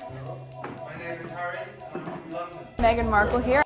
My name is Harry, and I'm from London. Meghan Markle here.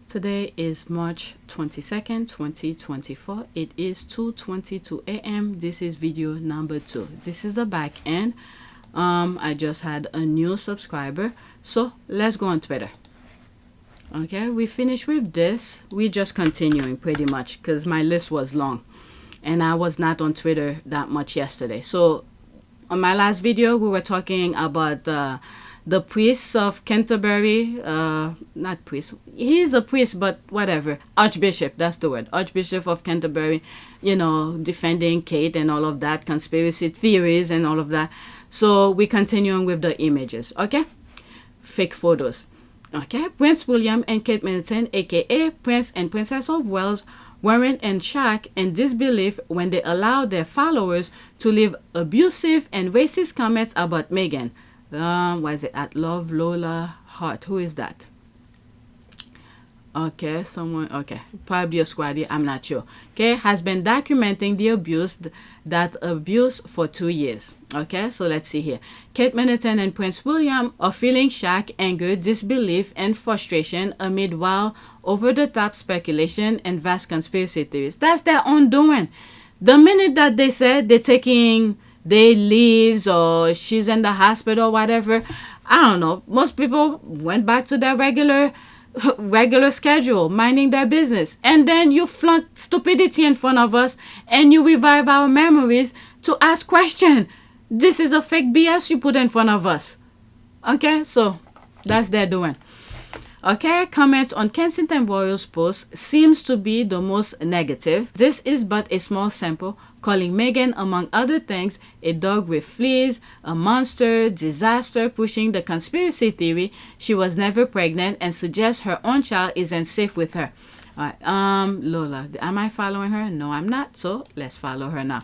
Today is March 22nd, 2024. It is 2:22 a.m. This is video number 2. This is the back end. I just had a new subscriber. So let's go on Twitter. Okay, we finished with this. We're just continuing pretty much because my list was long. And I was not on Twitter that much yesterday. So on my last video, we were talking about the priest of Canterbury, not priest, he's a priest, but whatever, Archbishop, that's the word, Archbishop of Canterbury, you know, defending Kate and all of that, conspiracy theories and all of that. So we're continuing with the images, okay? Fake photos, okay? Prince William and Kate Middleton, aka Prince and Princess of Wales, weren't in shock and disbelief when they allowed their followers to leave abusive and racist comments about Meghan. What is it? At Love Lola Hart. Who is that? Okay, someone. Okay, probably a squaddy. I'm not sure. Okay, has been documenting the abuse for 2 years. Okay, so let's see here. Kate Middleton and Prince William are feeling shock, anger, disbelief, and frustration amid wild, over-the-top speculation and vast conspiracy theories. That's their own doing. The minute that they said they're taking they leaves or she's in the hospital or whatever, I don't know, most people went back to their regular schedule, minding their business, and then you flunk stupidity in front of us and you revive our memories to ask questions. This is a fake BS you put in front of us. Okay, so that's their doing. Okay, comment on Kensington Royals post seems to be the most negative. This is but a small sample, calling Meghan, among other things, a dog with fleas, a monster, disaster, pushing the conspiracy theory she was never pregnant, and suggests her own child isn't safe with her. Alright, Lola, am I following her? No, I'm not, so let's follow her now.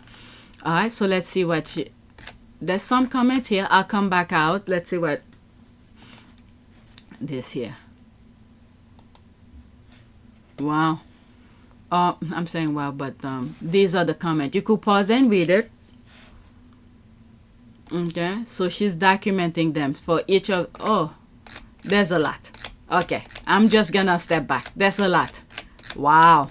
Alright, so let's see what she... There's some comments here, I'll come back out. Let's see what... This here. Wow. I'm saying wow, but these are the comments. You could pause and read it. Okay, so she's documenting them for each of... Oh, there's a lot. Okay, I'm just gonna step back. There's a lot. Wow.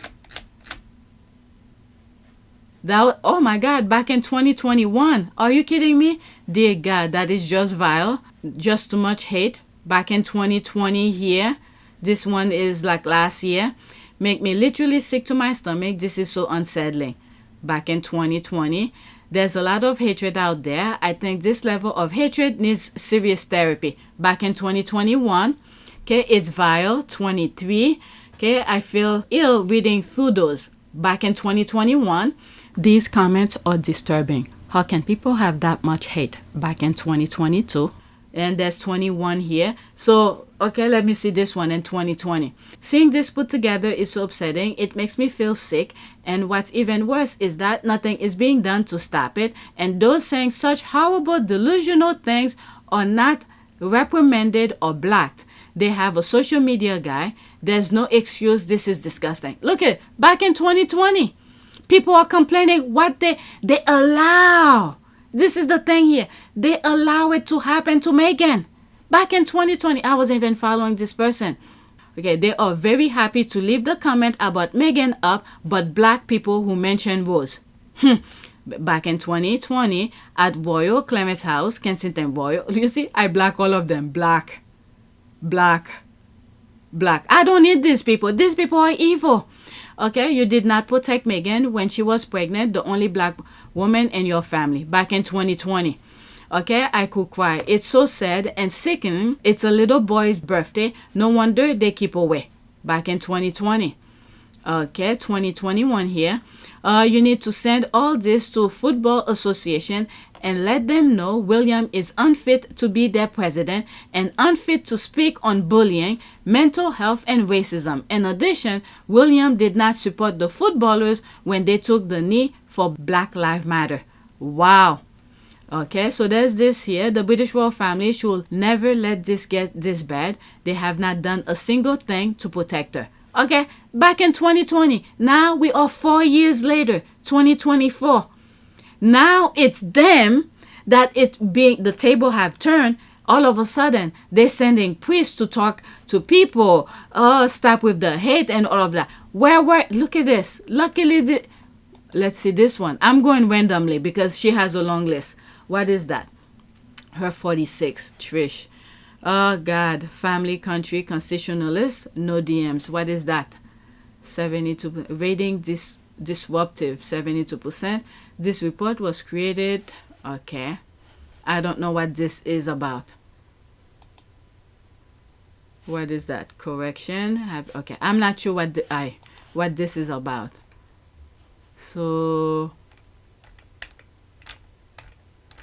Oh my God, back in 2021. Are you kidding me? Dear God, that is just vile. Just too much hate. Back in 2020 here. This one is like last year. Make me literally sick to my stomach. This is so unsettling. Back in 2020. There's a lot of hatred out there. I think this level of hatred needs serious therapy. Back in 2021. Okay, it's vile. 23. Okay, I feel ill reading through those. Back in 2021. These comments are disturbing. How can people have that much hate back in 2022? And there's 21 here. So, okay, let me see this one in 2020. Seeing this put together is so upsetting. It makes me feel sick. And what's even worse is that nothing is being done to stop it. And those saying such horrible, delusional things are not reprimanded or blocked. They have a social media guy. There's no excuse. This is disgusting. Look at back in 2020. People are complaining what they allow. This is the thing here. They allow it to happen to Meghan. Back in 2020, I wasn't even following this person. Okay, they are very happy to leave the comment about Meghan up, but black people who mention Rose. Back in 2020, at Royal Clements House, Kensington Royal. You see, I black all of them. Black. I don't need these people. These people are evil. Okay, you did not protect Meghan when she was pregnant, the only black woman in your family, back in 2020. Okay, I could cry. It's so sad and sickening. It's a little boy's birthday. No wonder they keep away. Back in 2020. Okay, 2021 here. You need to send all this to Football Association and let them know William is unfit to be their president and unfit to speak on bullying, mental health, and racism. In addition, William did not support the footballers when they took the knee for Black Lives Matter. Wow. Okay, so there's this here. The British royal family should never let this get this bad. They have not done a single thing to protect her. Okay, back in 2020. Now we are 4 years later, 2024. Now it's them that the table have turned. All of a sudden, they're sending priests to talk to people. Stop with the hate and all of that. Look at this. Luckily, let's see this one. I'm going randomly because she has a long list. What is that? Her 46, Trish. Oh, God. Family, country, constitutionalist, no DMs. What is that? 72. Rating disruptive, 72%. This report was created. Okay. I don't know what this is about. What is that? Correction. Okay. I'm not sure what this is about. So...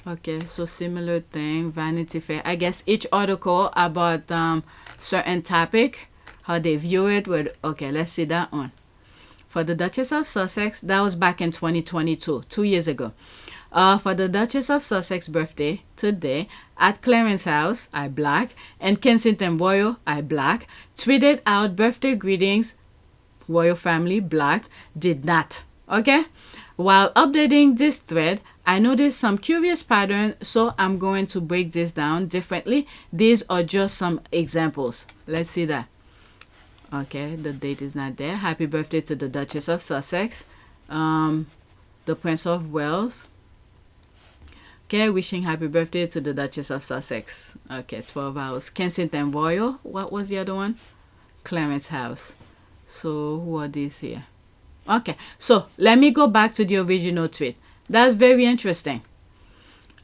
okay, so similar thing, Vanity Fair. I guess each article about certain topic, how they view it. Okay, let's see that one. For the Duchess of Sussex, that was back in 2022, 2 years ago. For the Duchess of Sussex birthday today, at Clarence House, I black, and Kensington Royal, I black, tweeted out birthday greetings, royal family, black, did not. Okay? While updating this thread, I noticed some curious pattern, so I'm going to break this down differently. These are just some examples. Let's see that. Okay, the date is not there. Happy birthday to the Duchess of Sussex. The Prince of Wales. Okay, wishing happy birthday to the Duchess of Sussex. Okay, 12 hours. Kensington Royal. What was the other one? Clarence House. So, who are these here? Okay, so let me go back to the original tweet. That's very interesting.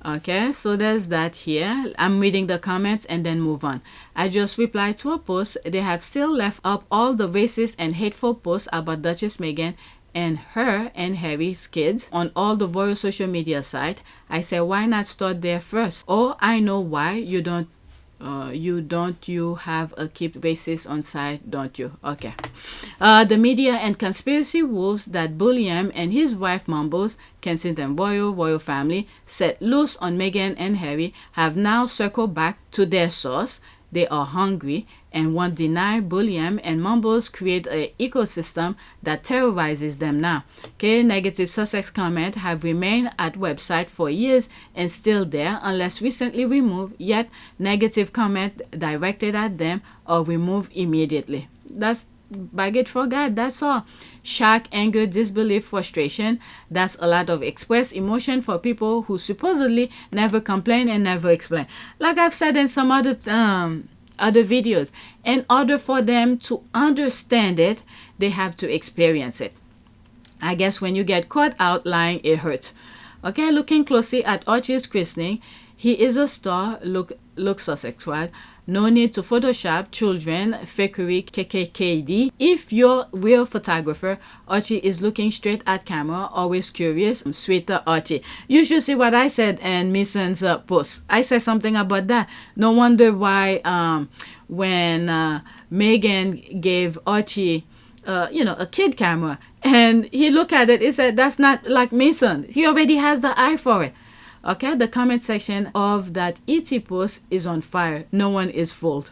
Okay, so there's that here. I'm reading the comments and then move on. I just replied to a post. They have still left up all the racist and hateful posts about Duchess Meghan and her and Harry's kids on all the royal social media site. I said, why not start there first? Oh, I know why you don't. You have a keep racist on site, don't you? Okay. The media and conspiracy wolves that William and his wife mumbles, Kensington royal family, set loose on Meghan and Harry have now circled back to their source. They are hungry and won't deny William and mumbles create an ecosystem that terrorizes them now. Okay, negative Sussex comment have remained at website for years and still there unless recently removed, yet negative comment directed at them or removed immediately. That's baggage for God, that's all. Shock, anger, disbelief, frustration. That's a lot of expressed emotion for people who supposedly never complain and never explain. Like I've said in some other videos, in order for them to understand it, they have to experience it. I guess when you get caught out lying, it hurts. Okay, looking closely at Archie's christening, he is a star. Look Sussex, right? No need to Photoshop children, fakery, KKKD. If you're a real photographer, Archie is looking straight at camera, always curious. Sweeter Archie. You should see what I said in Misan's post. I said something about that. No wonder why when Meghan gave Archie a kid camera, and he looked at it, he said, that's not like Misan. He already has the eye for it. Okay, the comment section of that ET post is on fire. No one is fooled.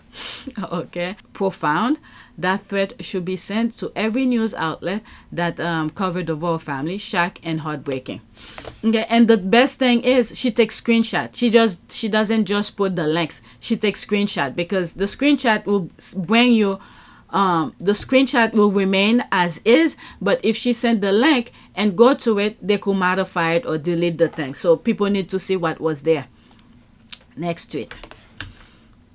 Okay, profound. That threat should be sent to every news outlet that covered the royal family. Shock and heartbreaking. Okay, and the best thing is she takes screenshot. She doesn't just put the links. She takes screenshot because the screenshot will bring you. The screenshot will remain as is, but if she sent the link and go to it, they could modify it or delete the thing. So people need to see what was there. Next tweet.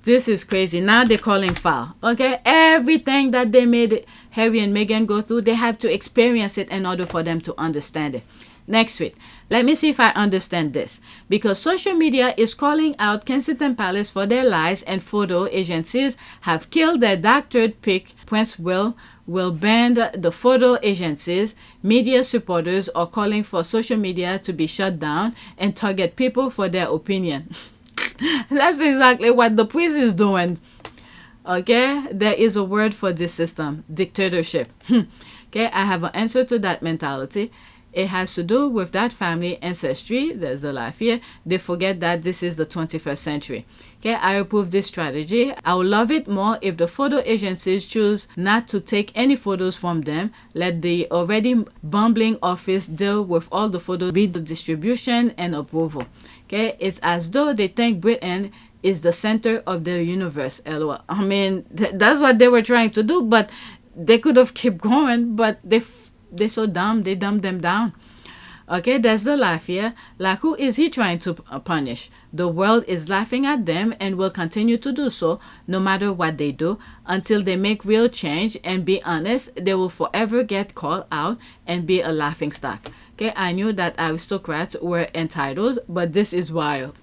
This is crazy. Now they're calling foul. Okay, everything that they made Harry and Meghan go through, they have to experience it in order for them to understand it. Next tweet. Let me see if I understand this. Because social media is calling out Kensington Palace for their lies and photo agencies have killed their doctored pic, Prince will ban the photo agencies. Media supporters are calling for social media to be shut down and target people for their opinion. That's exactly what the Prince is doing. Okay, there is a word for this system: dictatorship. Okay, I have an answer to that mentality. It has to do with that family ancestry. There's the life here. They forget that this is the 21st century. Okay, I approve this strategy. I would love it more if the photo agencies choose not to take any photos from them. Let the already bumbling office deal with all the photos, read the distribution and approval. Okay, it's as though they think Britain is the center of the universe. LOL. I mean, that's what they were trying to do, but they could have kept going, but they're so dumb, they dumbed them down. Okay, that's the laugh here. Like, who is he trying to punish? The world is laughing at them and will continue to do so no matter what they do until they make real change. And be honest, they will forever get called out and be a laughing stock. Okay, I knew that aristocrats were entitled, but this is wild.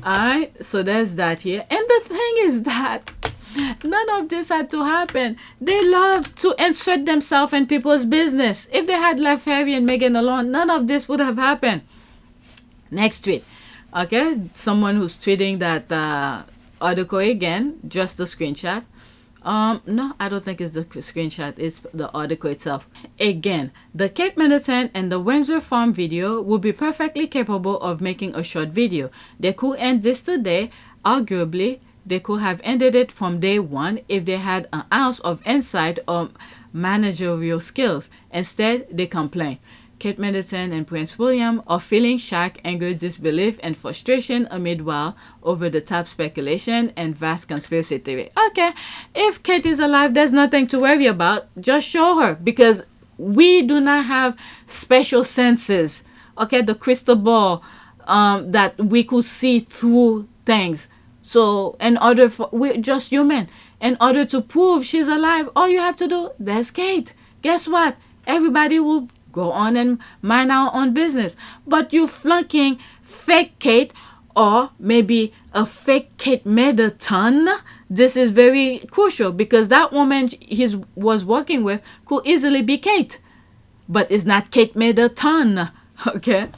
Alright, so there's that here. And the thing is that none of this had to happen. They love to insert themselves in people's business. If they had left Harry and Meghan alone, none of this would have happened. Next tweet. Okay, someone who's tweeting that article again, just the screenshot. No, I don't think it's the screenshot. It's the article itself. Again, the Kate Middleton and the Windsor Farms video would be perfectly capable of making a short video. They could end this today. Arguably, they could have ended it from day one if they had an ounce of insight or managerial skills. Instead, they complain. Kate Middleton and Prince William are feeling shock, anger, disbelief, and frustration amid wild, over-the-top speculation and vast conspiracy theory. Okay, if Kate is alive, there's nothing to worry about. Just show her, because we do not have special senses. Okay, the crystal ball that we could see through things. So, we're just human. In order to prove she's alive, all you have to do, there's Kate. Guess what? Everybody will go on and mind our own business. But you flunking fake Kate, or maybe a fake Kate Middleton, this is very crucial because that woman he was working with could easily be Kate. But it's not Kate Middleton. Okay?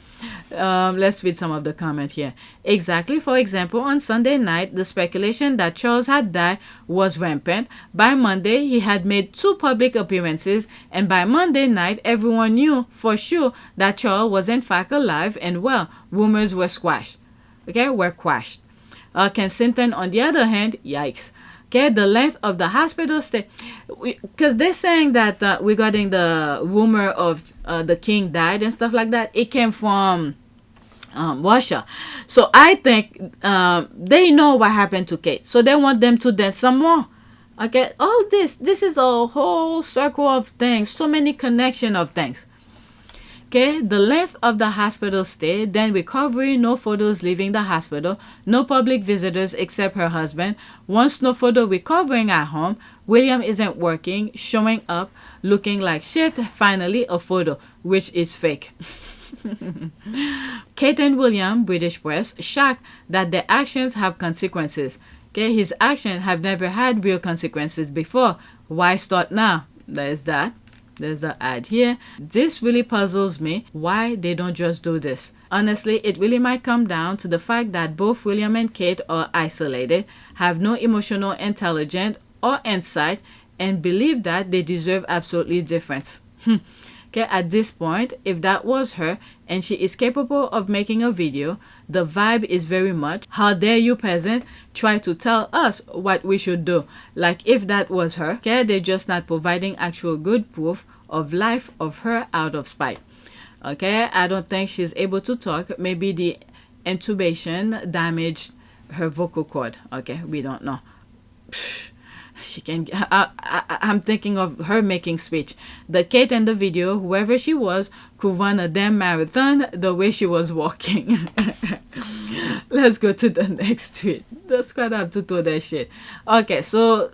Let's read some of the comment here. Exactly. For example, on Sunday night, the speculation that Charles had died was rampant. By Monday, he had made 2 public appearances, and by Monday night, everyone knew for sure that Charles was in fact alive and well. Rumors were squashed. Okay, were quashed. Kensington, on the other hand, yikes. Okay, the length of the hospital stay, because they're saying that regarding the rumor of the king died and stuff like that, it came from Russia. So I think they know what happened to Kate, so they want them to dance some more. Okay, all this is a whole circle of things, so many connection of things. Okay, the length of the hospital stay, then recovery, no photos leaving the hospital, no public visitors except her husband. Once no photo recovering at home, William isn't working, showing up, looking like shit, finally a photo, which is fake. Kate and William, British press, shocked that their actions have consequences. Okay, his actions have never had real consequences before. Why start now? There's that. There's the ad here. This really puzzles me why they don't just do this. Honestly, it really might come down to the fact that both William and Kate are isolated, have no emotional intelligence or insight, and believe that they deserve absolutely different. Okay, at this point, if that was her and she is capable of making a video, the vibe is very much, how dare you peasant try to tell us what we should do. Like if that was her, okay, they're just not providing actual good proof of life of her out of spite. Okay, I don't think she's able to talk. Maybe the intubation damaged her vocal cord. Okay, we don't know. She can. I'm thinking of her making speech. The Kate in the video, whoever she was, could run a damn marathon the way she was walking. Let's go to the next tweet. The squad have to throw that shit. Okay, so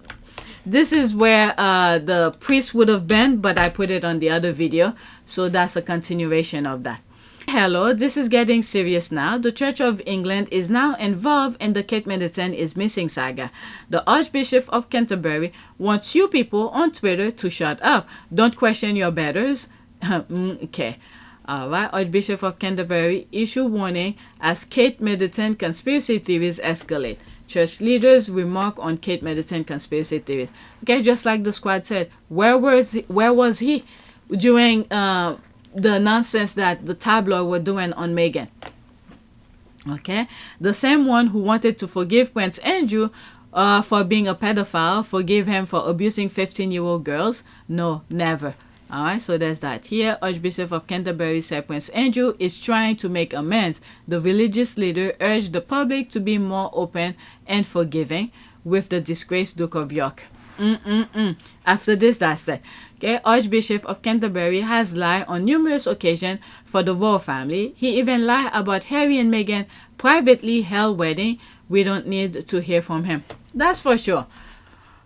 This is where the priest would have been, but I put it on the other video, so that's a continuation of that. Hello, this is getting serious now. The Church of England is now involved in the Kate Middleton is missing saga. The Archbishop of Canterbury wants you people on Twitter to shut up. Don't question your betters. Okay. Alright, Archbishop of Canterbury issue warning as Kate Middleton conspiracy theories escalate. Church leaders remark on Kate Middleton conspiracy theories. Okay, just like the squad said, where was he during the nonsense that the tabloid were doing on Meghan? Okay, the same one who wanted to forgive Prince Andrew for being a pedophile, forgive him for abusing 15-year-old girls? No, never. Alright, so there's that. Here, Archbishop of Canterbury said Prince Andrew is trying to make amends. The religious leader urged the public to be more open and forgiving with the disgraced Duke of York. After this, that's it. Okay, Archbishop of Canterbury has lied on numerous occasions for the royal family. He even lied about Harry and Meghan privately held wedding. We don't need to hear from him. That's for sure.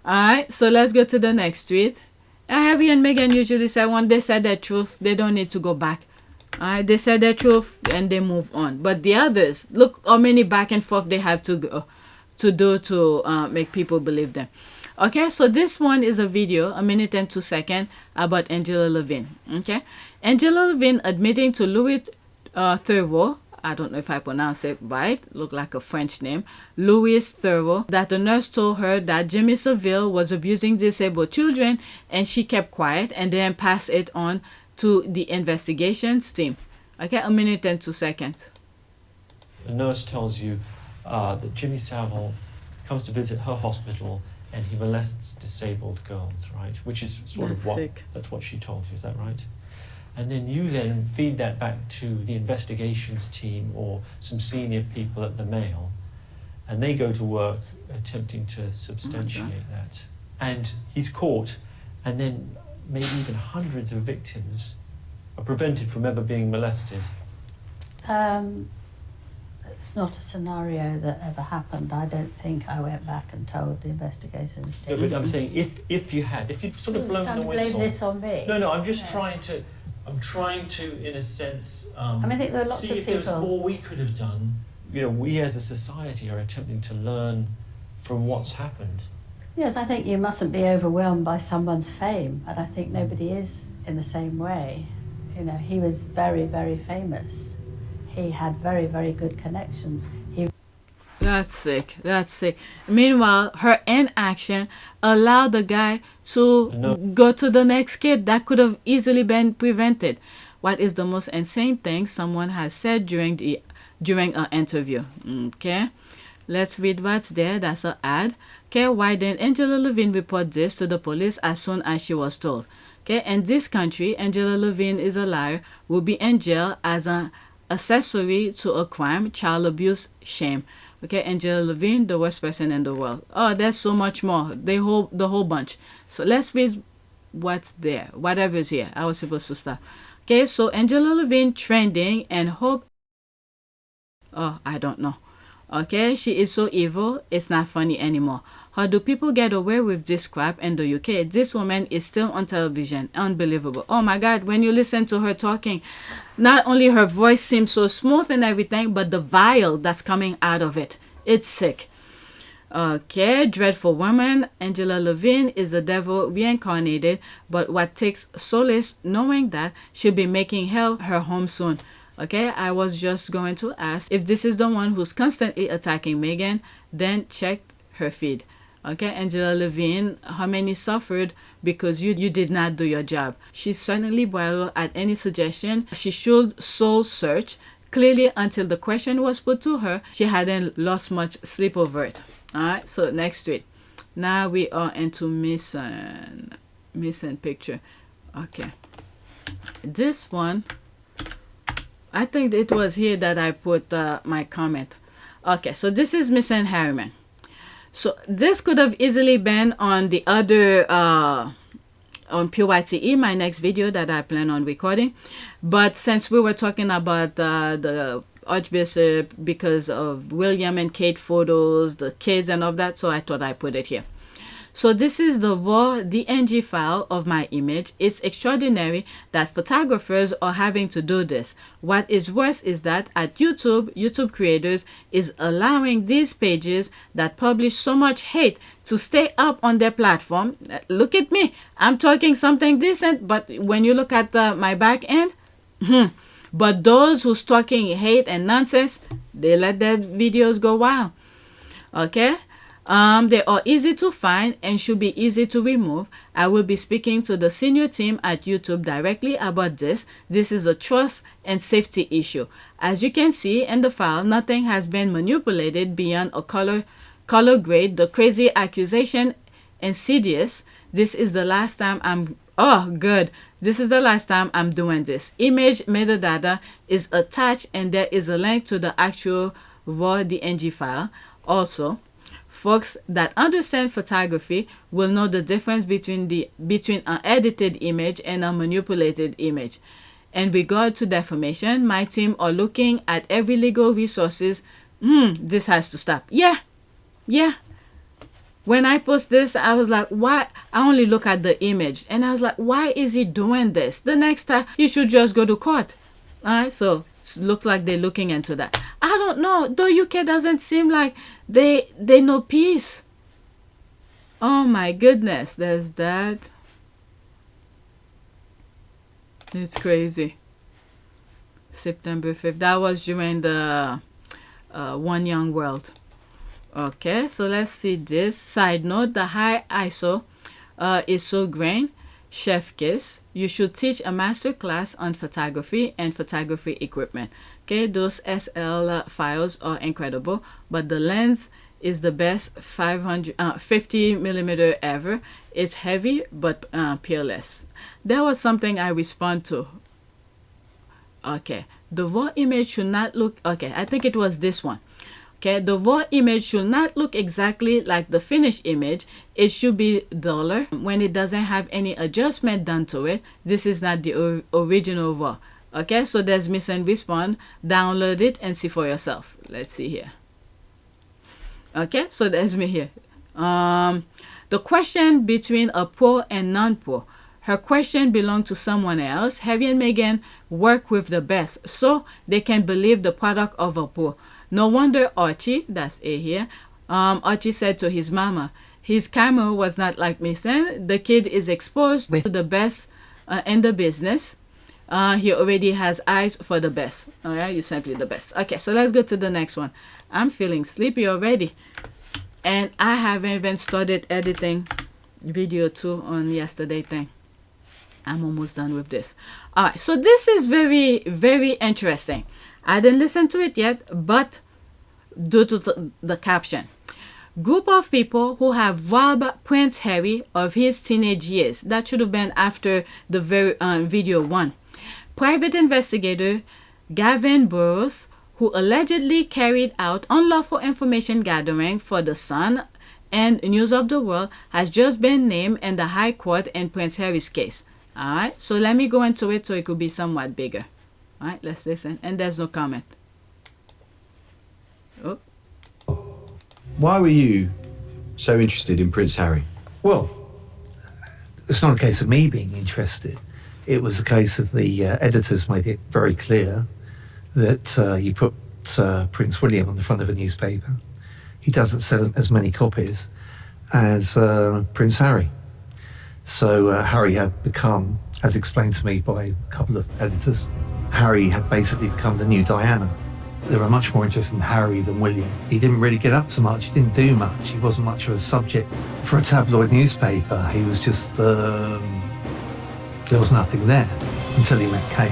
Alright, so let's go to the next tweet. Harry and Meghan usually say when they said their truth, they don't need to go back. They said their truth and they move on. But the others, look how many back and forth they have to do to make people believe them. Okay, so this one is a video, 1 minute and 2 seconds, about Angela Levin. Okay, Angela Levin admitting to Louis Theroux, I don't know if I pronounce it right, look like a French name, Louis Theroux, that the nurse told her that Jimmy Savile was abusing disabled children and she kept quiet and then passed it on to the investigations team. Okay, 1 minute and 2 seconds. The nurse tells you that Jimmy Savile comes to visit her hospital and he molests disabled girls, right? Which is sort That's of what, sick. that's what she told you, is that right? And then you then feed that back to the investigations team or some senior people at the Mail, and they go to work attempting to substantiate that. And he's caught, and then maybe even hundreds of victims are prevented from ever being molested. It's not a scenario that ever happened. I don't think I went back and told the investigations No, team. but I'm saying if you'd sort of blown the Don't blame whistle. this on me. No, I'm just No. trying to, in a sense, I think there are lots see of if there was people. more we could have done. You know, we as a society are attempting to learn from what's happened. Yes, I think you mustn't be overwhelmed by someone's fame, and I think nobody is in the same way. You know, he was very, very famous. He had very, very good connections. That's sick. That's sick. Meanwhile, her inaction allowed the guy to go to the next kid that could have easily been prevented. What is the most insane thing someone has said during an interview? Okay, let's read what's there. That's an ad. Okay, why didn't Angela Levin report this to the police as soon as she was told? Okay, in this country, Angela Levin is a liar, will be in jail as an accessory to a crime, child abuse, shame. Okay, Angela Levin, the worst person in the world. Oh, there's so much more. The whole bunch. So let's read what's there. Whatever is here. I was supposed to stop. Okay, so Angela Levin trending and hope. Oh, I don't know. Okay, she is so evil, it's not funny anymore. How do people get away with this crap in the UK? This woman is still on television. Unbelievable. Oh my God, when you listen to her talking, not only her voice seems so smooth and everything, but the vile that's coming out of it. It's sick. Okay, dreadful woman. Angela Levin is the devil reincarnated, but what takes solace knowing that she'll be making hell her home soon. Okay, I was just going to ask if this is the one who's constantly attacking Meghan, then check her feed. Okay, Angela Levin, how many suffered because you did not do your job? She's certainly bridle at any suggestion. She should soul search. Clearly, until the question was put to her, she hadn't lost much sleep over it. Alright, so next tweet. Now we are into Misan picture. Okay. This one, I think it was here that I put my comment. Okay, so this is Misan Harriman. So this could have easily been on the other on PYTE, my next video that I plan on recording. But since we were talking about the Archbishop because of William and Kate photos, the kids and all that, so I thought I put it here. So this is the raw DNG file of my image. It's extraordinary that photographers are having to do this. What is worse is that at YouTube creators is allowing these pages that publish so much hate to stay up on their platform. Look at me. I'm talking something decent, but when you look at my back end, but those who's talking hate and nonsense, they let their videos go wild. Okay? They are easy to find and should be easy to remove. I will be speaking to the senior team at YouTube directly about this. This is a trust and safety issue. As you can see in the file, nothing has been manipulated beyond a color grade. The crazy accusation, insidious. This is the last time This is the last time I'm doing this. Image metadata is attached and there is a link to the actual raw DNG file. Also, folks that understand photography will know the difference between an edited image and a manipulated image. In regard to defamation, my team are looking at every legal resources. This has to stop. Yeah. When I post this, I was like, why? I only look at the image and I was like, why is he doing this? The next time you should just go to court. All right, so it looks like they're looking into that. I don't know. The UK doesn't seem like they know peace. Oh my goodness, there's that. It's crazy. September 5th. That was during the One Young World. Okay, so let's see this. Side note, the high ISO is so grain. Chef kiss. You should teach a master class on photography and photography equipment. Okay, those SL files are incredible, but the lens is the best 50 millimeter ever. It's heavy but peerless. That was something I respond to. Okay, the raw image should not look. Okay, I think it was this one. Okay, the raw image should not look exactly like the finished image. It should be duller when it doesn't have any adjustment done to it. This is not the original raw. Okay, so there's Misan respond. Download it and see for yourself. Let's see here. Okay, so there's me here. The question between a pro and non-pro. Her question belonged to someone else. Harry and Meghan work with the best, so they can believe the product of a pro. No wonder Archie, that's A here, Archie said to his mama, his camera was not like Misan. The kid is exposed to the best in the business. He already has eyes for the best. All right, you're simply the best. Okay, so let's go to the next one. I'm feeling sleepy already. And I haven't even started editing video 2 on yesterday thing. I'm almost done with this. All right, so this is very, very interesting. I didn't listen to it yet, but due to the caption. Group of people who have robbed Prince Harry of his teenage years. That should have been after the very video 1. Private investigator Gavin Burrows, who allegedly carried out unlawful information gathering for The Sun and News of the World, has just been named in the High Court in Prince Harry's case. All right, so let me go into it so it could be somewhat bigger. All right, let's listen. And there's no comment. Oh. Why were you so interested in Prince Harry? Well, it's not a case of me being interested. It was a case of the editors made it very clear that you put Prince William on the front of a newspaper. He doesn't sell as many copies as Prince Harry. So Harry had become, as explained to me by a couple of editors, Harry had basically become the new Diana. They were much more interested in Harry than William. He didn't really get up to much, he didn't do much, he wasn't much of a subject for a tabloid newspaper. He was just, there was nothing there until he met Kate.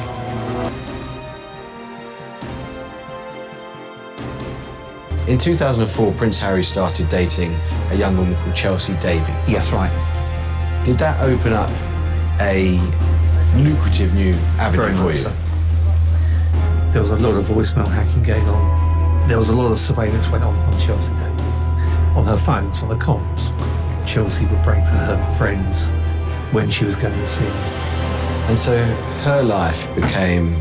In 2004, Prince Harry started dating a young woman called Chelsea Davy. Yes, right. Did that open up a lucrative new avenue Very for much you? so. There was a lot of voicemail hacking going on. There was a lot of surveillance went on Chelsea Davy, on her phones, on the comms. Chelsea would break to her friends when she was going to see them. And so her life became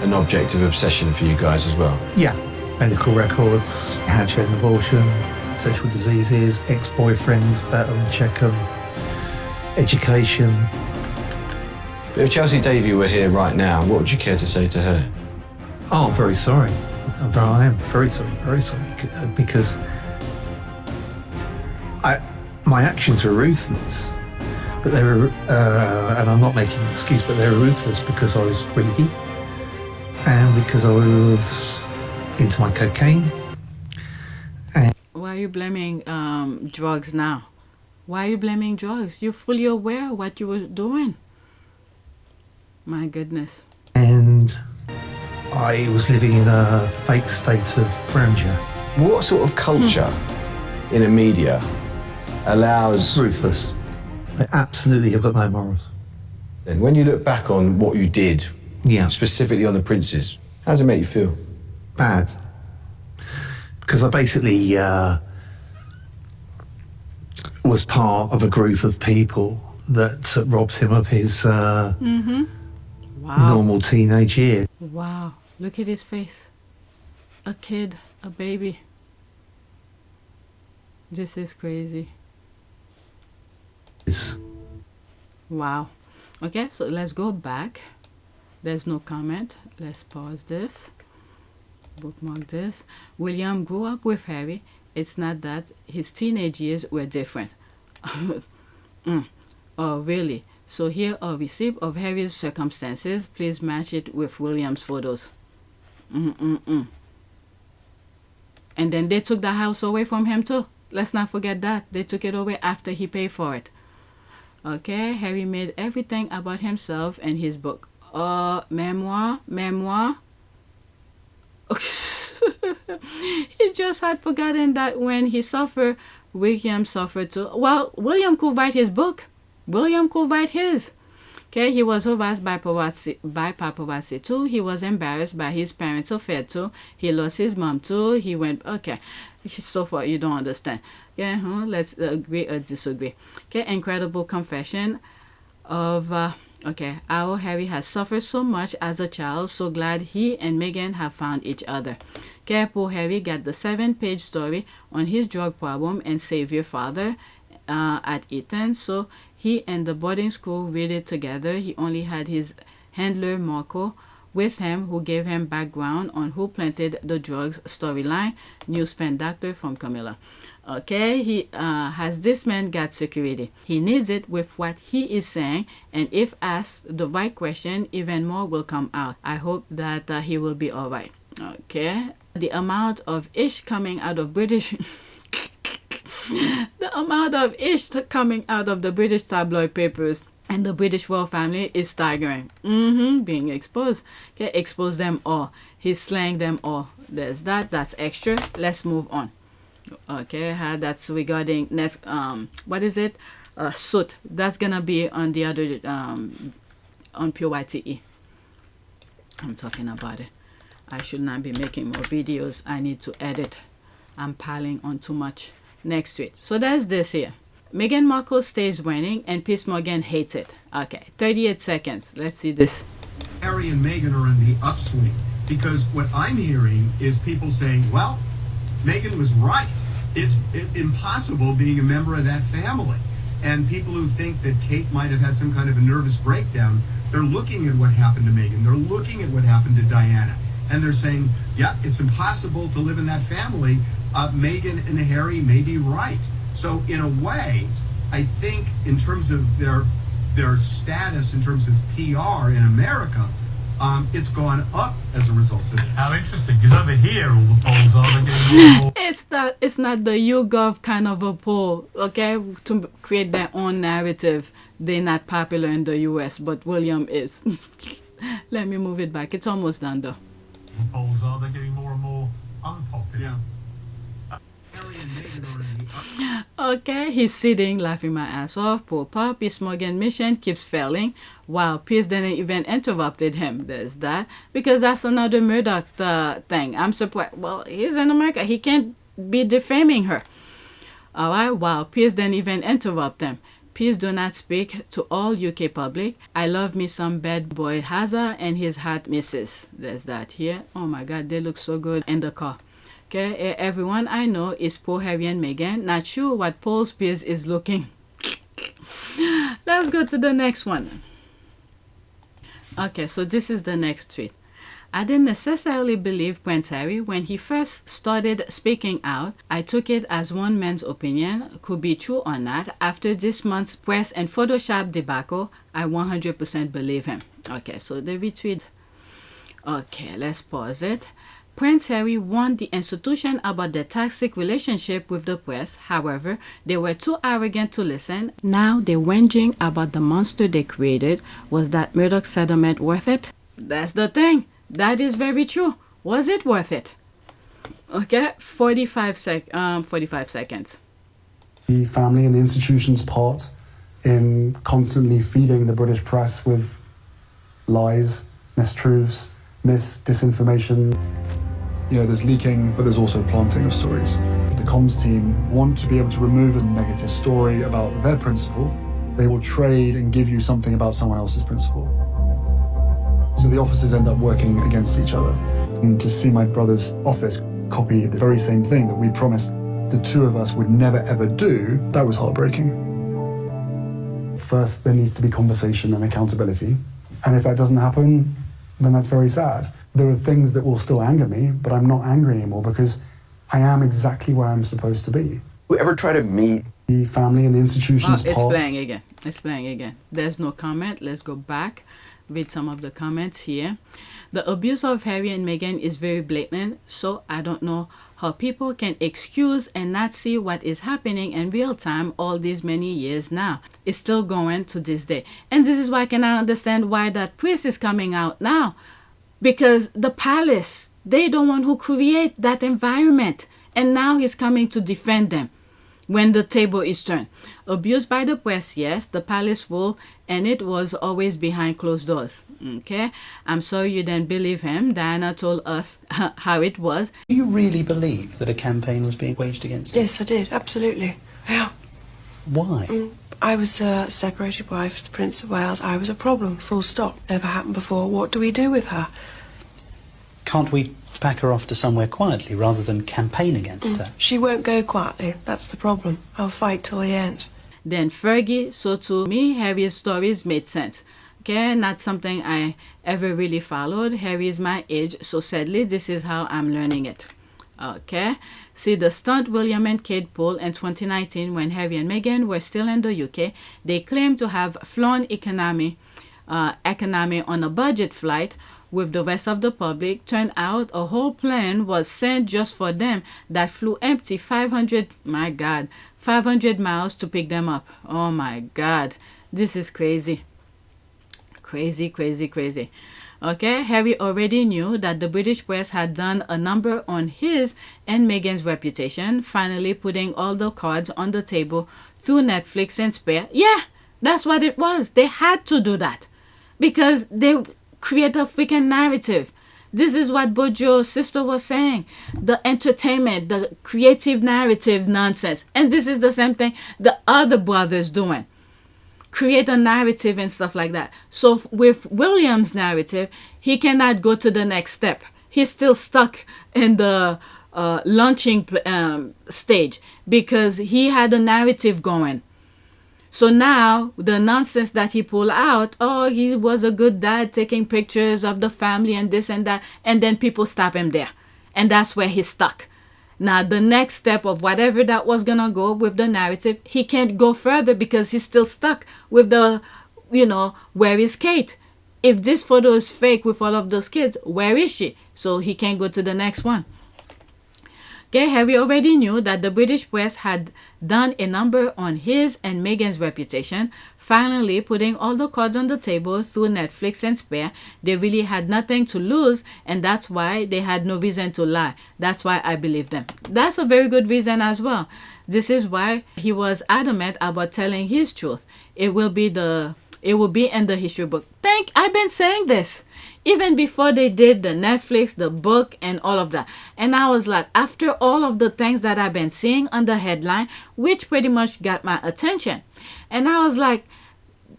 an object of obsession for you guys as well? Yeah. Medical records, how she had an abortion, sexual diseases, ex-boyfriends, vet them, check them, education. But if Chelsea Davy were here right now, what would you care to say to her? Oh, I'm very sorry. I am very sorry, because my actions were ruthless, but they were, and I'm not making an excuse, but they were ruthless because I was greedy and because I was into my cocaine. And Why are you blaming drugs now? Why are you blaming drugs? You're fully aware of what you were doing. My goodness. And I was living in a fake state of grandeur. What sort of culture in a media allows... Ruthless. They absolutely have got no morals. Then when you look back on what you did, Yeah. specifically on the princes, how does it make you feel? Bad. Because I basically was part of a group of people that robbed him of his Wow. normal teenage years. Wow. Look at his face. A kid, a baby. This is crazy. Wow. Okay, so let's go back. There's no comment. Let's pause this. Bookmark this. William grew up with Harry. It's not that his teenage years were different. Oh, really? So here are receipt of Harry's circumstances. Please match it with William's photos. And then they took the house away from him too. Let's not forget that. They took it away after he paid for it. Okay, Harry made everything about himself and his book. Memoir. He just had forgotten that when he suffered, William suffered too. Well, William could write his book. William could write his. Okay, he was harassed by paparazzi too. He was embarrassed by his parents' affair too. He lost his mom too. He went, okay, so far you don't understand. Yeah, let's agree or disagree. Okay, incredible confession of, okay, how Harry has suffered so much as a child. So glad he and Meghan have found each other. Okay, poor Harry got the 7-page story on his drug problem and save your father at Eton. So he and the boarding school read it together. He only had his handler Markle with him, who gave him background on who planted the drugs storyline. New spin doctor from Camilla. Okay, he has this man got security? He needs it with what he is saying, and if asked the right question, even more will come out. I hope that he will be all right. Okay, the amount of ish coming out of British the amount of ish coming out of the British tabloid papers and the British royal family is staggering. Being exposed. Okay, expose them all. He's slaying them all. There's that. That's extra. Let's move on. Okay, that's regarding what is it? Soot. That's gonna be on the other on PYTE. I'm talking about it. I should not be making more videos. I need to edit. I'm piling on too much. Next to it. So there's this here. Meghan Markle stays winning and Piers Morgan hates it. Okay, 38 seconds. Let's see this. Harry and Meghan are in the upswing because what I'm hearing is people saying, well, Meghan was right. It's impossible being a member of that family. And people who think that Kate might have had some kind of a nervous breakdown, they're looking at what happened to Meghan. They're looking at what happened to Diana. And they're saying, yeah, it's impossible to live in that family. Meghan and Harry may be right. So in a way, I think in terms of their status, in terms of PR in America, it's gone up as a result of this. How interesting, because over here all the polls are getting more. It's not the YouGov kind of a poll, okay, to create their own narrative. They're not popular in the US, but William is. Let me move it back. It's almost done though. The polls are, they're getting more and more unpopular. Yeah. Harry and Meghan are in the Okay, he's sitting, laughing my ass off. Poor Pop. Piers Morgan mission keeps failing, while Piers didn't even interrupted him. There's that. Because that's another Murdoch thing. I'm surprised. Well, he's in America. He can't be defaming her. Alright, wow. Piers didn't even interrupt him. Piers do not speak to all UK public. I love me some bad boy Hazard and his hot missus. There's that here. Oh my god, they look so good in the car. Okay, everyone I know is pro Harry and Meghan. Not sure what Paul Piers is looking. Let's go to the next one. Okay, so this is the next tweet. I didn't necessarily believe Prince Harry when he first started speaking out. I took it as one man's opinion, could be true or not. After this month's press and Photoshop debacle, I 100% believe him. Okay, so the retweet. Okay, let's pause it. Prince Harry warned the institution about their toxic relationship with the press. However, they were too arrogant to listen. Now they're whinging about the monster they created. Was that Murdoch settlement worth it? That's the thing. That is very true. Was it worth it? Okay, 45 seconds. The family and the institution's part in constantly feeding the British press with lies, mistruths, disinformation. You know, there's leaking, but there's also planting of stories. If the comms team want to be able to remove a negative story about their principal, they will trade and give you something about someone else's principal. So the offices end up working against each other. And to see my brother's office copy the very same thing that we promised the two of us would never ever do, that was heartbreaking. First, there needs to be conversation and accountability. And if that doesn't happen, then that's very sad. There are things that will still anger me, but I'm not angry anymore because I am exactly where I'm supposed to be. Whoever try to meet the family and the institution's It's part. playing again. It's playing again. There's no comment. Let's go back. Read some of the comments here. The abuse of Harry and Meghan is very blatant, so I don't know how people can excuse and not see what is happening in real time all these many years now. It's still going to this day. And this is why I cannot understand why that priest is coming out now. Because the palace, they the one who create that environment. And now he's coming to defend them when the table is turned. Abused by the press, yes, the palace rule, and it was always behind closed doors. Okay, I'm sorry you didn't believe him. Diana told us how it was. Do you really believe that a campaign was being waged against you? Yes, I did, absolutely. Yeah. Why? I was a separated wife to the Prince of Wales. I was a problem, full stop. Never happened before. What do we do with her? Can't we pack her off to somewhere quietly rather than campaign against her? She won't go quietly. That's the problem. I'll fight till the end. Then Fergie, so to me, Harry's stories made sense. Okay, not something I ever really followed. Harry is my age, so sadly, this is how I'm learning it. Okay, see the stunt William and Kate pulled in 2019 when Harry and Meghan were still in the UK. They claimed to have flown economy on a budget flight with the rest of the public. Turned out a whole plane was sent just for them that flew empty 500 miles to pick them up. Oh my God, this is crazy. Crazy. Okay, Harry already knew that the British press had done a number on his and Meghan's reputation, finally putting all the cards on the table through Netflix and Spare. Yeah, that's what it was. They had to do that because they create a freaking narrative. This is what Bojo's sister was saying. The entertainment, the creative narrative nonsense. And this is the same thing the other brothers doing. Create a narrative and stuff like that. So with William's narrative, he cannot go to the next step. He's still stuck in the launching stage because he had a narrative going. So now the nonsense that he pulled out, oh, he was a good dad taking pictures of the family and this and that, and then people stop him there. And that's where he's stuck. Now, the next step of whatever that was going to go with the narrative, he can't go further because he's still stuck with the, where is Kate? If this photo is fake with all of those kids, where is she? So he can't go to the next one. Okay, Harry already knew that the British press had done a number on his and Meghan's reputation, finally putting all the cards on the table through Netflix and Spare. They really had nothing to lose, and that's why they had no reason to lie. That's why I believe them. That's a very good reason as well. This is why he was adamant about telling his truth. It will be in the history book. I've been saying this even before they did the Netflix, the book, and all of that. And I was like, after all of the things that I've been seeing on the headline, which pretty much got my attention. And I was like,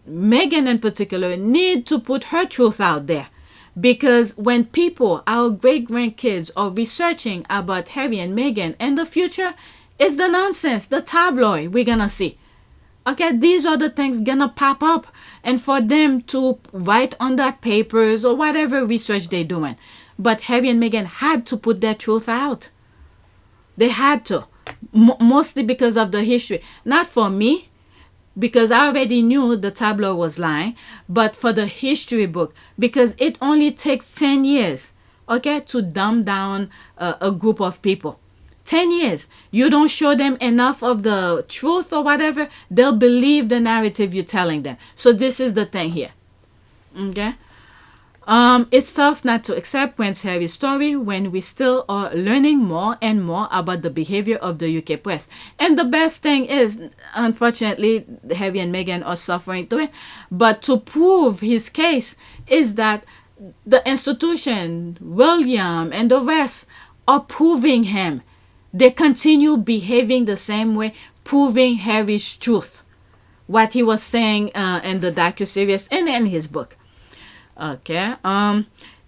Meghan in particular need to put her truth out there Because when people, our great-grandkids, are researching about Harry and Meghan and the future, it's the nonsense, the tabloid we're gonna see. Okay, these are the things gonna pop up, and for them to write on their papers or whatever research they're doing. But Harry and Meghan had to put their truth out. They had to, mostly because of the history. Not for me, because I already knew the tabloid was lying, but for the history book, because it only takes 10 years, okay, to dumb down a group of people. 10 years. You don't show them enough of the truth or whatever, they'll believe the narrative you're telling them. So this is the thing here. Okay? It's tough not to accept Prince Harry's story when we still are learning more and more about the behavior of the UK press. And the best thing is, unfortunately, Harry and Meghan are suffering through it. But to prove his case is that the institution, William and the rest, are proving him. They continue behaving the same way, proving Harry's truth. What he was saying in the docuseries and in his book. Okay,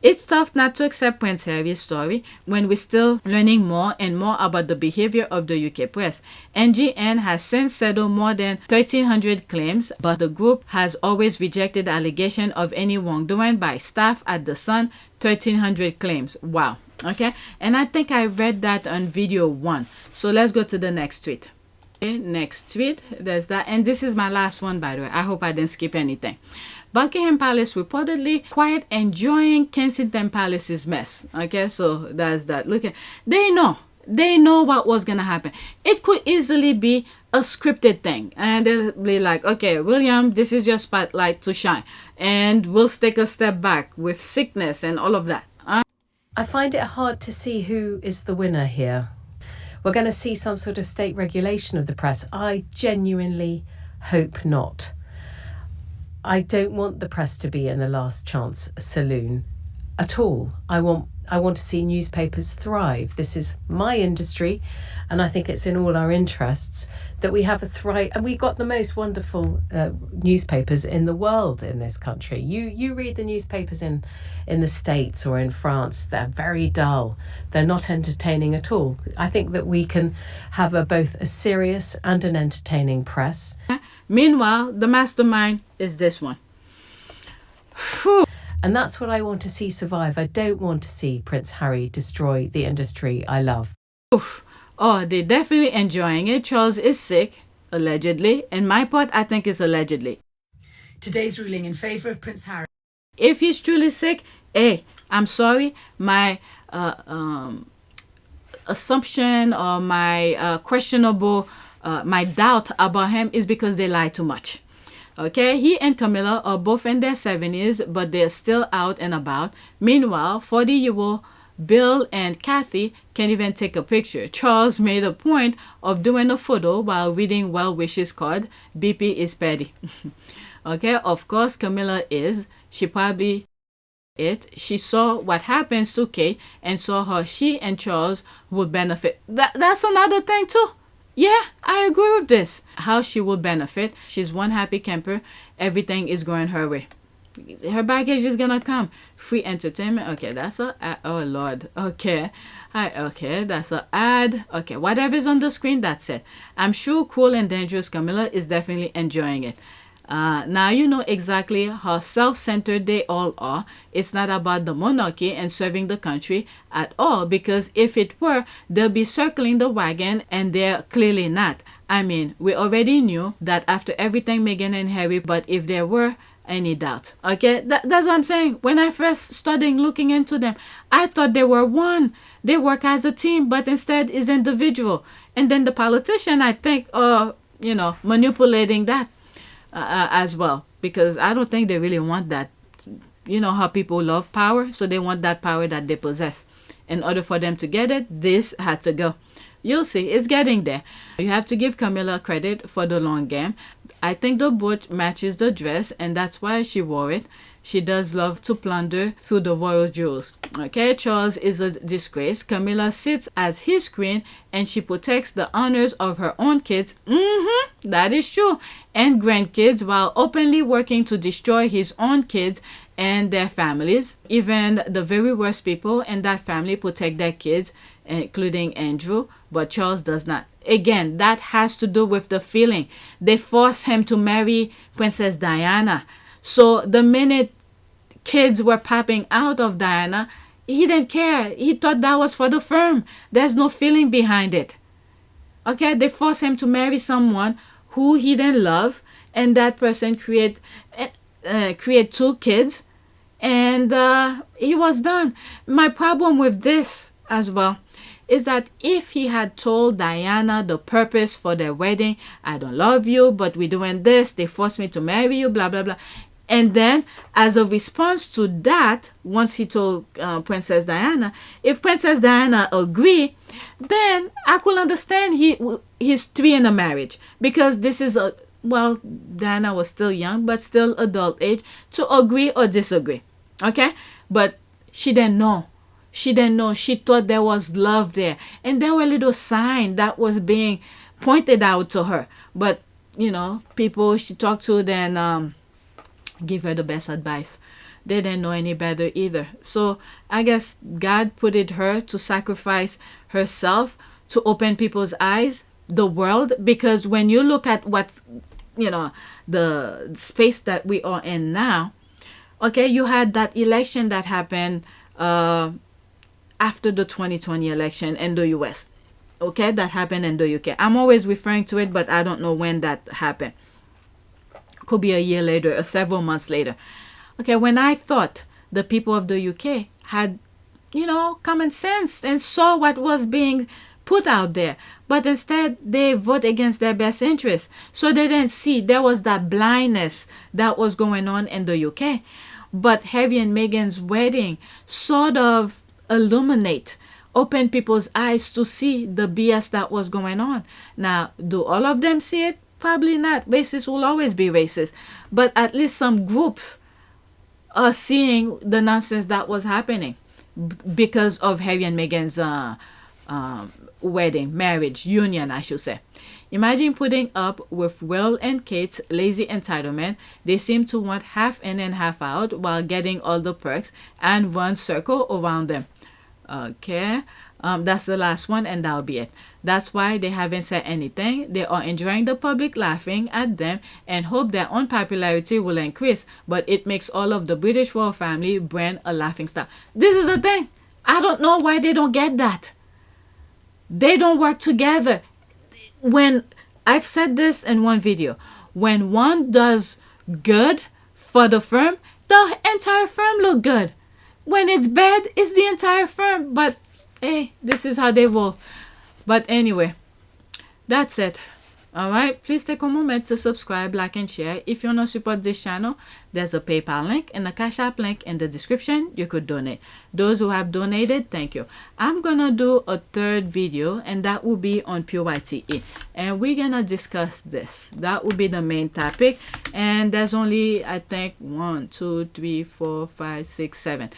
it's tough not to accept Prince Harry's story when we're still learning more and more about the behavior of the UK press. NGN has since settled more than 1,300 claims, but the group has always rejected allegation of any wrongdoing by staff at The Sun. 1,300 claims. Wow. Okay, and I think I read that on video 1. So let's go to the next tweet. Okay, next tweet, there's that, and this is my last one, by the way. I hope I didn't skip anything. Buckingham Palace reportedly quiet, enjoying Kensington Palace's mess. Okay, so that's that. Look at, they know what was gonna happen. It could easily be a scripted thing, and they'll be like, okay, William, this is your spotlight to shine, and we'll take a step back with sickness and all of that. I find it hard to see who is the winner here. We're going to see some sort of state regulation of the press. I genuinely hope not. I don't want the press to be in the last chance saloon at all. I want to see newspapers thrive. This is my industry, and I think it's in all our interests that we have a thrive. And we got the most wonderful newspapers in the world in this country. You read the newspapers in the States or in France, they're very dull. They're not entertaining at all. I think that we can have both a serious and an entertaining press. Meanwhile, the mastermind is this one. Whew. And that's what I want to see survive. I don't want to see Prince Harry destroy the industry I love. Oof. Oh, they're definitely enjoying it. Charles is sick, allegedly. In my part, I think it's allegedly. Today's ruling in favour of Prince Harry. If he's truly sick, hey, I'm sorry. My assumption or my questionable, my doubt about him is because they lie too much. Okay, he and Camilla are both in their 70s, but they're still out and about. Meanwhile, 40-year-old Bill and Kathy can't even take a picture. Charles made a point of doing a photo while reading well wishes card. BP is petty. Okay, of course Camilla is. She probably she saw what happens to Kate and saw how she and Charles would benefit. That's another thing too. Yeah, I agree with this. How she will benefit. She's one happy camper. Everything is going her way. Her baggage is gonna come. Free entertainment. Okay, that's a oh Lord. Okay, okay, that's a ad. Okay, whatever's on the screen, that's it. I'm sure Cool and Dangerous Camilla is definitely enjoying it. Now you know exactly how self-centered they all are. It's not about the monarchy and serving the country at all, because if it were, they'll be circling the wagon, and they're clearly not. I mean, we already knew that after everything Meghan and Harry, but if there were any doubt, okay, that's what I'm saying. When I first started looking into them, I thought they were one. They work as a team, but instead is individual. And then the politician, I think, are, you know, manipulating that. As well, because I don't think they really want that. You know how people love power, so they want that power that they possess. In order for them to get it, this had to go. You'll see, it's getting there. You have to give Camilla credit for the long game. I think the boot matches the dress, and that's why she wore it. She does love to plunder through the royal jewels. Okay, Charles is a disgrace. Camilla sits as his queen and she protects the honors of her own kids. That is true. And grandkids, while openly working to destroy his own kids and their families. Even the very worst people in that family protect their kids, including Andrew, but Charles does not. Again, that has to do with the feeling. They force him to marry Princess Diana. So the minute kids were popping out of Diana, he didn't care. He thought that was for the firm. There's no feeling behind it. Okay, they force him to marry someone who he didn't love, and that person create 2 kids, and he was done. My problem with this as well is that if he had told Diana the purpose for their wedding, I don't love you, but we're doing this, they forced me to marry you, blah, blah, blah. And then, as a response to that, once he told Princess Diana, if Princess Diana agreed, then I could understand he's 3 in a marriage. Because this is Diana was still young, but still adult age, to agree or disagree. Okay? But she didn't know. She didn't know. She thought there was love there. And there were little signs that was being pointed out to her. But, people she talked to then give her the best advice. They didn't know any better either. So I guess God put it her to sacrifice herself to open people's eyes, the world, because when you look at what's, the space that we are in now, okay, you had that election that happened after the 2020 election in the US. Okay, that happened in the UK. I'm always referring to it, but I don't know when that happened. Could be a year later or several months later. Okay, when I thought the people of the UK had, common sense and saw what was being put out there, but instead they vote against their best interests. So they didn't see there was that blindness that was going on in the UK. But Harry and Meghan's wedding sort of open people's eyes to see the BS that was going on. Now, do all of them see it? Probably not. Racists will always be racist. But at least some groups are seeing the nonsense that was happening because of Harry and Meghan's marriage, union, I should say. Imagine putting up with Will and Kate's lazy entitlement. They seem to want half in and half out while getting all the perks and run circle around them. Okay. That's the last one, and that'll be it. That's why they haven't said anything. They are enjoying the public laughing at them and hope their own popularity will increase. But it makes all of the British royal family brand a laughing stock. This is the thing. I don't know why they don't get that. They don't work together. When I've said this in one video, when one does good for the firm, the entire firm look good. When it's bad, it's the entire firm. But hey, this is how they roll. But anyway, that's it. Alright, please take a moment to subscribe, like, and share. If you want to support this channel, there's a PayPal link and a Cash App link in the description. You could donate. Those who have donated, thank you. I'm gonna do a 3rd video, and that will be on PYTE. And we're gonna discuss this. That will be the main topic. And there's only, I think, 1, 2, 3, 4, 5, 6, 7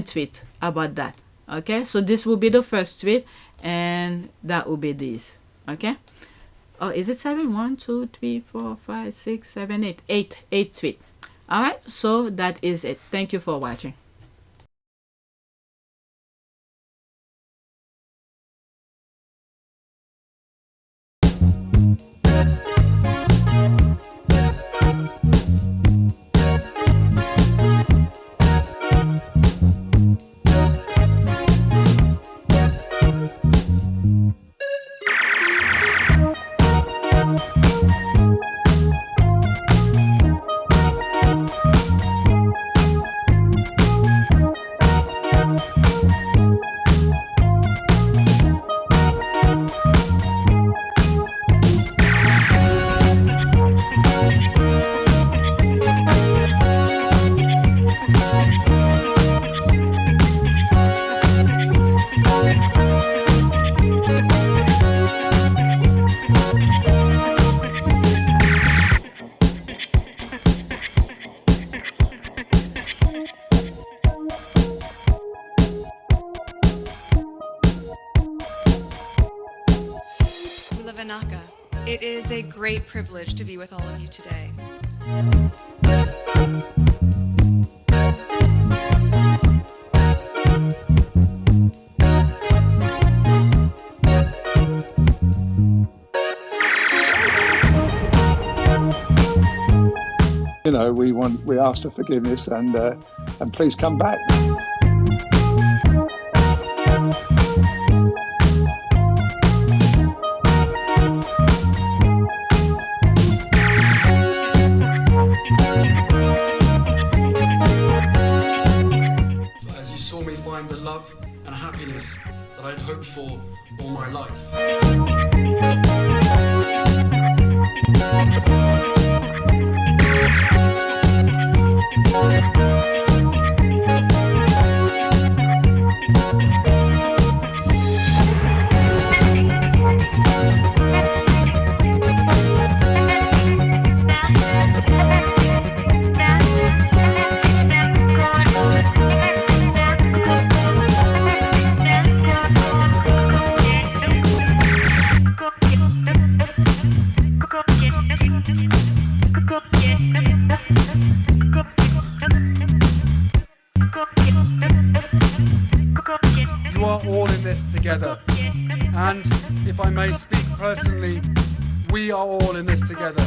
tweets about that. Okay, so this will be the first tweet, and that will be these. Okay. Oh, is it 7? 1, 2, 3, 4, 5, 6, 7, 8. 8 tweet. Alright, so that is it. Thank you for watching. Vanaka. It is a great privilege to be with all of you today. You know, we ask for forgiveness and please come back. As you saw me find the love and happiness that I'd hoped for all my life. You are all in this together. And if I may speak personally, we are all in this together.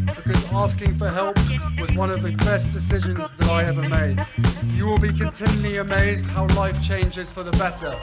Because asking for help was one of the best decisions that I ever made. You will be continually amazed how life changes for the better